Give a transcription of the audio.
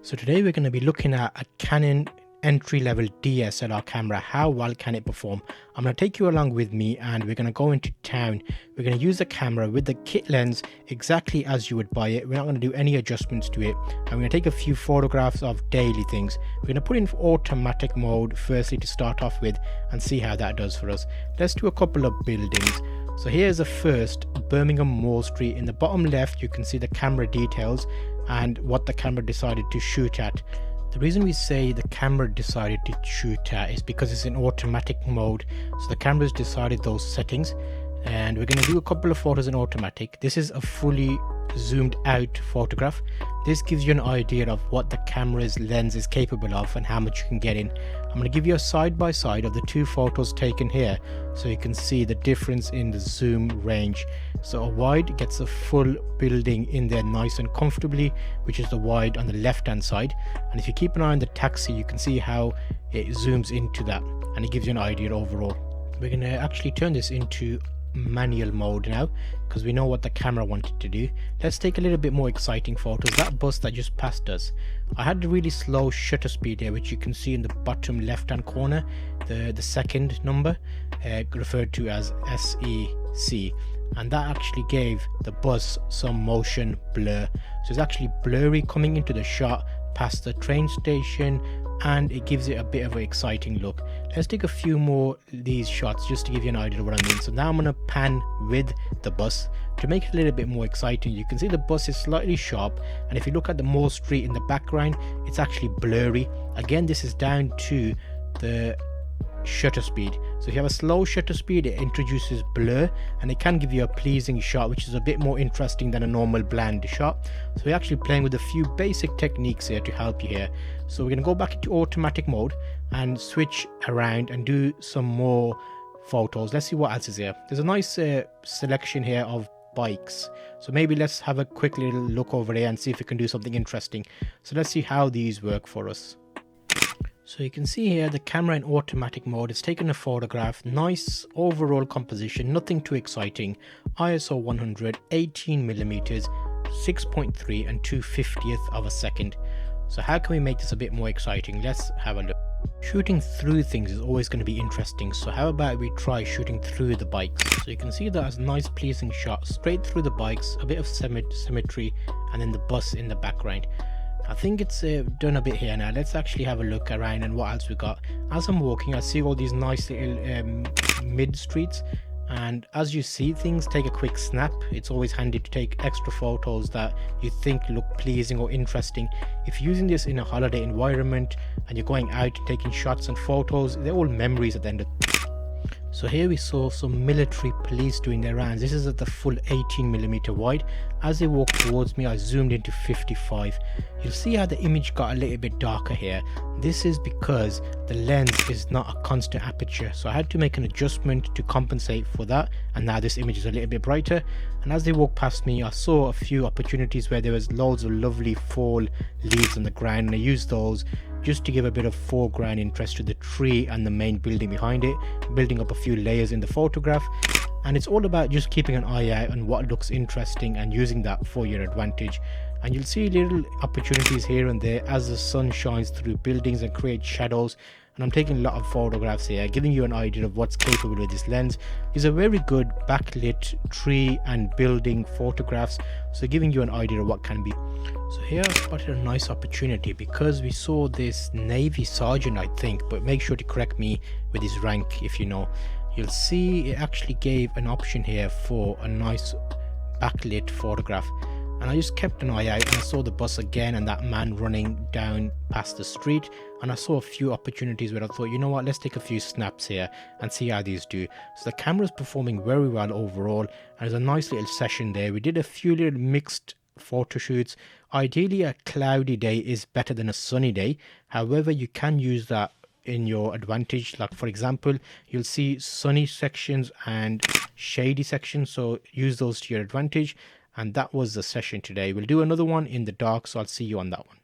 So today we're going to be looking at a Canon entry-level DSLR camera. How well can it perform? I'm going to take you along with me and we're going to go into town. We're going to use the camera with the kit lens exactly as you would buy it. We're not going to do any adjustments to it. I'm going to take a few photographs of daily things. We're going to put in automatic mode firstly to start off with and see how that does for us. Let's do a couple of buildings. So here's the first, Birmingham Mall Street. In the bottom left you can see the camera details and what the camera decided to shoot at. The reason we say the camera decided to shoot at is because it's in automatic mode. So the camera's decided those settings, and we're going to do a couple of photos in automatic. This is a fully zoomed out photograph. This gives you an idea of what the camera's lens is capable of and how much you can get in. I'm going to give you a side by side of the two photos taken here so you can see the difference in the zoom range. So a wide gets a full building in there nice and comfortably, which is the wide on the left hand side, and if you keep an eye on the taxi you can see how it zooms into that and it gives you an idea overall. We're going to actually turn this into manual mode now because we know what the camera wanted to do. Let's take a little bit more exciting photos. That bus that just passed us, I had a really slow shutter speed here, which you can see in the bottom left hand corner, the second number referred to as SEC, and that actually gave the bus some motion blur. So it's actually blurry coming into the shot past the train station, and it gives it a bit of an exciting look. Let's take a few more of these shots just to give you an idea of what I mean. So now I'm going to pan with the bus to make it a little bit more exciting. You can see the bus is slightly sharp, and if you look at the Mall Street in the background, it's actually blurry. Again, this is down to the shutter speed. So if you have a slow shutter speed, it introduces blur and it can give you a pleasing shot, which is a bit more interesting than a normal bland shot. So we're actually playing with a few basic techniques here to help you here. So we're going to go back into automatic mode and switch around and do some more photos. Let's see what else is here. There's a nice selection here of bikes, so maybe let's have a quick little look over here and see if we can do something interesting. So let's see how these work for us. So you can see here the camera in automatic mode is taking a photograph. Nice overall composition, nothing too exciting. ISO 100, 18mm, 6.3 and 2/50th of a second. So how can we make this a bit more exciting? Let's have a look. Shooting through things is always going to be interesting, so how about we try shooting through the bikes? So you can see that as a nice pleasing shot straight through the bikes, a bit of symmetry, and then the bus in the background. I think it's done a bit here now. Let's actually have a look around and what else we got. As I'm walking, I see all these nice little mid streets, and as you see things, take a quick snap. It's always handy to take extra photos that you think look pleasing or interesting. If you're using this in a holiday environment and you're going out and taking shots and photos, they're all memories at the end of the day. So here we saw some military police doing their rounds. This is at the full 18mm wide. As they walked towards me, I zoomed into 55. You'll see how the image got a little bit darker here. This is because the lens is not a constant aperture, so I had to make an adjustment to compensate for that, and now this image is a little bit brighter. And as they walked past me, I saw a few opportunities where there was loads of lovely fall leaves on the ground, and I used those just to give a bit of foreground interest to the tree and the main building behind it, building up a few layers in the photograph. And it's all about just keeping an eye out on what looks interesting and using that for your advantage. And you'll see little opportunities here and there as the sun shines through buildings and creates shadows. And I'm taking a lot of photographs here, giving you an idea of what's capable with this lens. These are very good backlit tree and building photographs, so giving you an idea of what can be. So here I spotted a nice opportunity because we saw this Navy sergeant, I think, but make sure to correct me with his rank if you know. You'll see it actually gave an option here for a nice backlit photograph, and I just kept an eye out and I saw the bus again and that man running down past the street, and I saw a few opportunities where I thought, you know what, let's take a few snaps here and see how these do. So the camera's performing very well overall, and there's a nice little session there. We did a few little mixed photo shoots. Ideally a cloudy day is better than a sunny day, however you can use that in your advantage. Like for example, you'll see sunny sections and shady sections, so use those to your advantage. And that was the session today. We'll do another one in the dark, so I'll see you on that one.